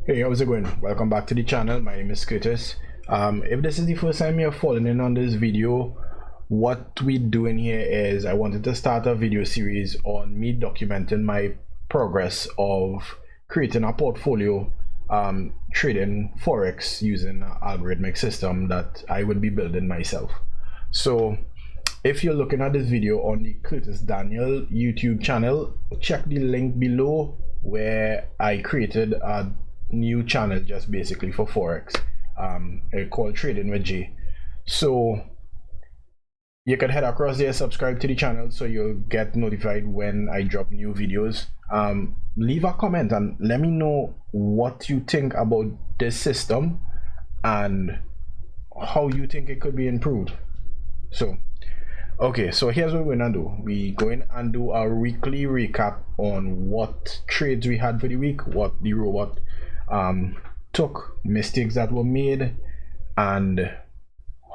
Hey, how's it going? Welcome back to the channel. My name is Curtis. If this is the first time you're falling in on this video, what we're doing here is I wanted to start a video series on me documenting my progress of creating a portfolio trading Forex using an algorithmic system that I will be building myself. So if you're looking at this video on the Curtis Daniel YouTube channel, check the link below where I created a new channel just basically for Forex called Trading with Jay. So you can head across there, subscribe to the channel so you'll get notified when I drop new videos. Leave a comment and let me know what you think about this system and how you think it could be improved. So okay, so here's what we're gonna do. We going and do a weekly recap on what trades we had for the week, what the robot took, mistakes that were made, and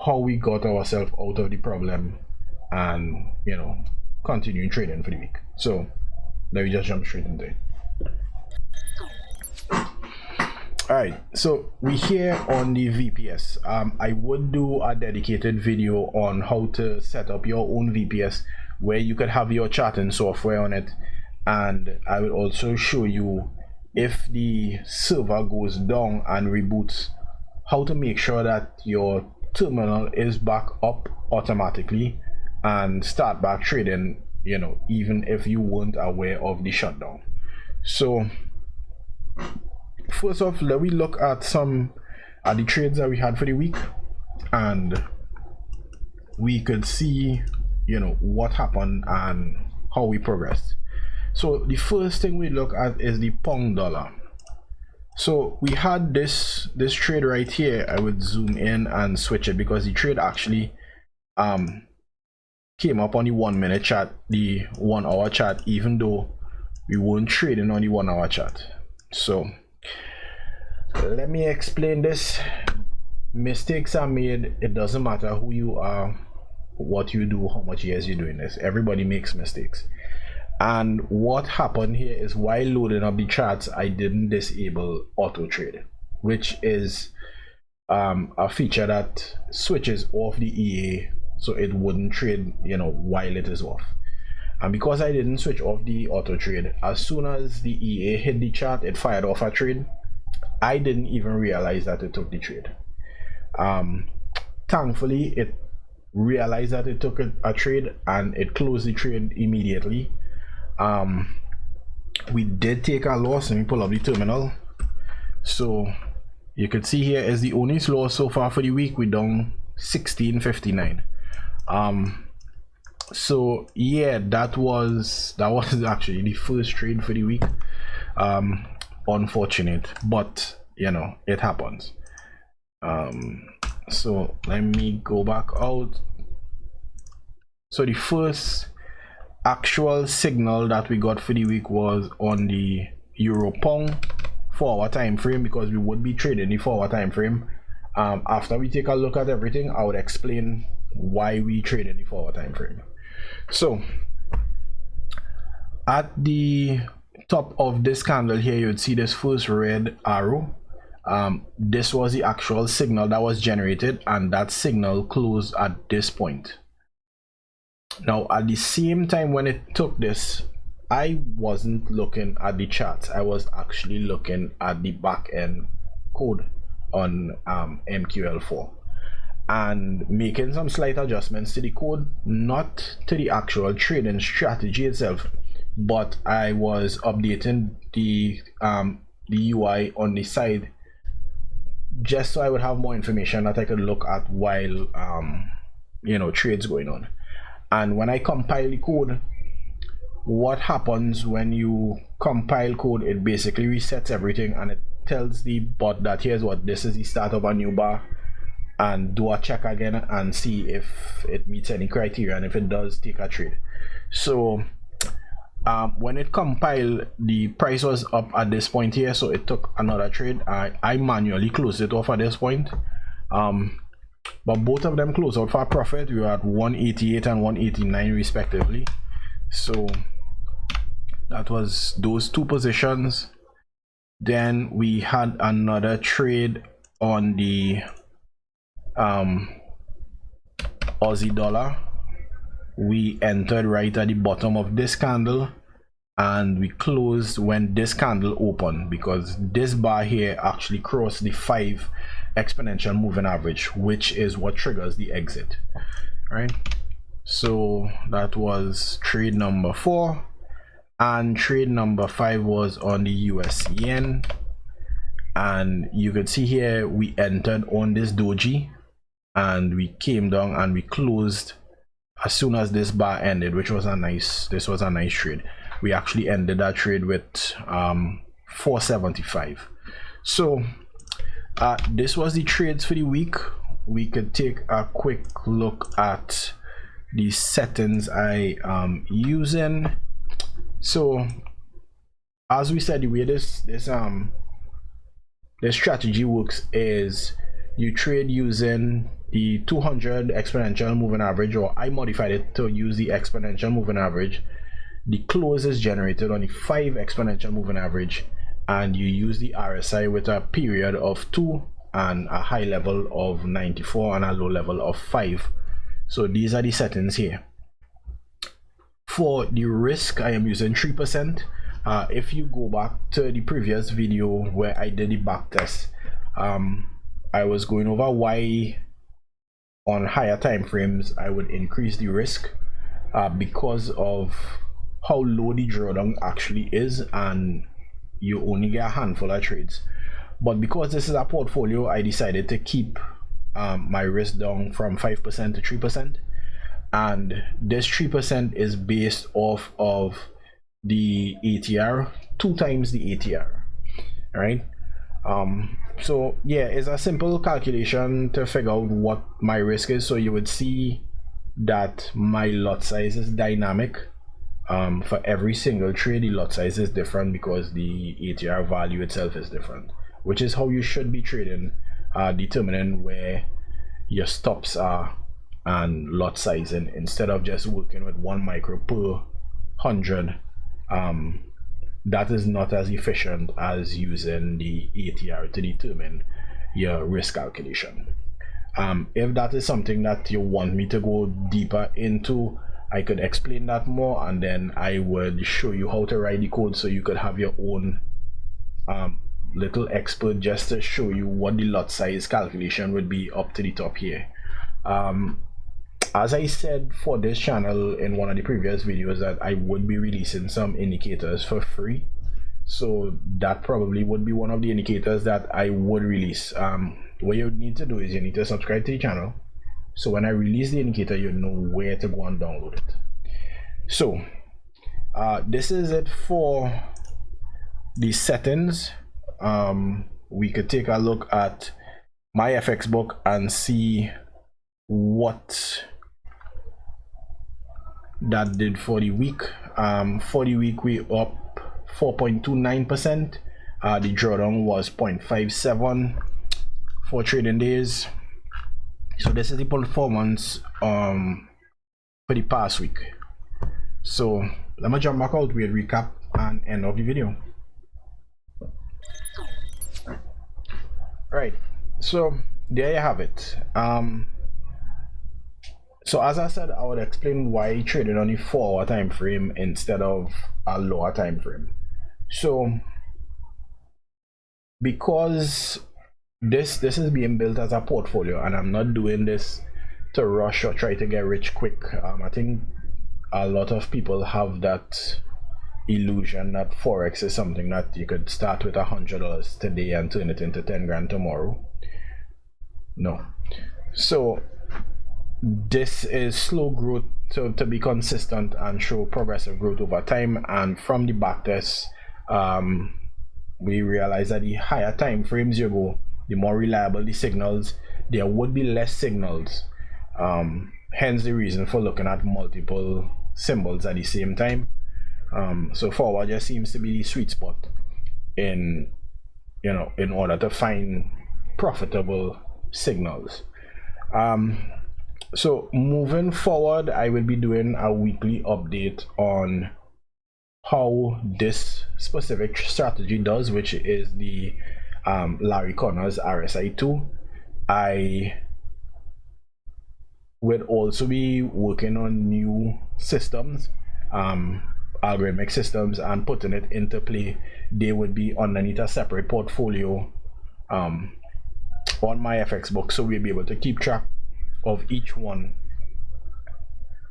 how we got ourselves out of the problem, and continuing trading for the week. So let me just jump straight into it. Alright, so we here on the VPS. I would do a dedicated video on how to set up your own VPS where you could have your charting software on it, and I will also show you if the server goes down and reboots, how to make sure that your terminal is back up automatically and start back trading, even if you weren't aware of the shutdown. So first off, let me look at some of the trades that we had for the week, and we could see what happened and how we progressed. So the first thing we look at is the pound dollar. So we had this trade right here. I would zoom in and switch it because the trade actually came up on the 1 minute chart, the 1 hour chart, even though we weren't trading on the 1 hour chart. So let me explain this. Mistakes are made. It doesn't matter who you are, what you do, how much years you're doing this. Everybody makes mistakes. And what happened here is while loading up the charts, I didn't disable auto trade, which is a feature that switches off the EA so it wouldn't trade while it is off. And because I didn't switch off the auto trade, as soon as the EA hit the chart, it fired off a trade. I didn't even realize that it took the trade. Thankfully, it realized that it took a trade and it closed the trade immediately. We did take a loss. Let me pull up the terminal. So you could see here is the only loss so far for the week. We're down 16.59. So yeah, that was actually the first trade for the week. Unfortunate, but it happens. So let me go back out. So the first actual signal that we got for the week was on the euro pound 4 hour time frame, because we would be trading the 4 hour time frame. After we take a look at everything, I would explain why we trade in the 4 hour time frame. So at the top of this candle here, you would see this first red arrow. This was the actual signal that was generated, and that signal closed at this point. Now at the same time when it took this, I wasn't looking at the charts. I was actually looking at the back end code on MQL4 and making some slight adjustments to the code, not to the actual trading strategy itself, but I was updating the UI on the side just so I would have more information that I could look at while trades going on. And when I compile the code, what happens when you compile code, it basically resets everything and it tells the bot that here's what, this is the start of a new bar, and do a check again and see if it meets any criteria, and if it does, take a trade. So when it compiled, the price was up at this point here, so it took another trade. I manually closed it off at this point, but both of them closed out for a profit. We were at 188 and 189 respectively. So that was those two positions. Then we had another trade on the Aussie dollar. We entered right at the bottom of this candle and we closed when this candle opened, because this bar here actually crossed the 5 exponential moving average, which is what triggers the exit, right? So that was trade number 4, and trade number 5 was on the US yen. And you could see here we entered on this doji and we came down and we closed as soon as this bar ended, which was a nice trade. We actually ended that trade with 475. So this was the trades for the week. We could take a quick look at the settings I am using. So as we said, the way this strategy works is you trade using the 200 exponential moving average, or I modified it to use the exponential moving average. The close is generated on the 5 exponential moving average, and you use the RSI with a period of 2 and a high level of 94 and a low level of 5. So these are the settings here. For the risk, I am using 3%. If you go back to the previous video where I did the back test, I was going over why on higher time frames I would increase the risk because of how low the drawdown actually is, and you only get a handful of trades. But because this is a portfolio, I decided to keep my risk down from 5% to 3%, and this 3% is based off of the ATR, 2 times the ATR, right? So yeah, it's a simple calculation to figure out what my risk is. So you would see that my lot size is dynamic. For every single trade, the lot size is different because the ATR value itself is different, which is how you should be trading, determining where your stops are and lot sizing, instead of just working with 1 micro per 100. That is not as efficient as using the ATR to determine your risk calculation. If that is something that you want me to go deeper into, I could explain that more, and then I would show you how to write the code so you could have your own little expert just to show you what the lot size calculation would be up to the top here. As I said for this channel in one of the previous videos, that I would be releasing some indicators for free, so that probably would be one of the indicators that I would release. What you need to do is you need to subscribe to the channel, so when I release the indicator you know where to go and download it. So this is it for the settings. We could take a look at my FX book and see what that did for the week. For the week we up 4.29%. The drawdown was 0.57 for trading days. So this is the performance for the past week. So let me jump back out with recap and end of the video. Right, so there you have it. So as I said, I would explain why trading on the 4-hour time frame instead of a lower time frame. So because this is being built as a portfolio, and I'm not doing this to rush or try to get rich quick. I think a lot of people have that illusion that Forex is something that you could start with $100 today and turn it into 10 grand tomorrow. No. So this is slow growth to be consistent and show progressive growth over time. And from the backtest, we realize that the higher time frames you go, the more reliable the signals. There would be less signals, hence the reason for looking at multiple symbols at the same time. So forward just seems to be the sweet spot in order to find profitable signals. So moving forward, I will be doing a weekly update on how this specific strategy does, which is the Larry Connors RSI 2. I will also be working on new systems, algorithmic systems, and putting it into play. They would be underneath a separate portfolio on my FX book, so we'll be able to keep track of each one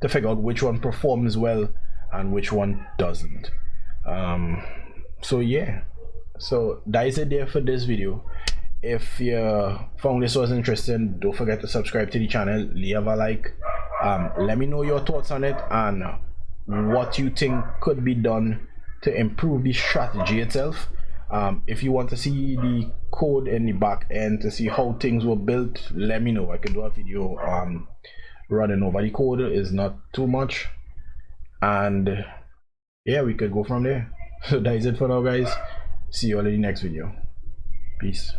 to figure out which one performs well and which one doesn't. So yeah, so that is it there for this video. If you found this was interesting, don't forget to subscribe to the channel, leave a like. Let me know your thoughts on it and what you think could be done to improve the strategy itself. If you want to see the code in the back end to see how things were built, let me know. I can do a video running over the code. Is not too much, and yeah, we could go from there. So that is it for now, guys. See you all in the next video. Peace.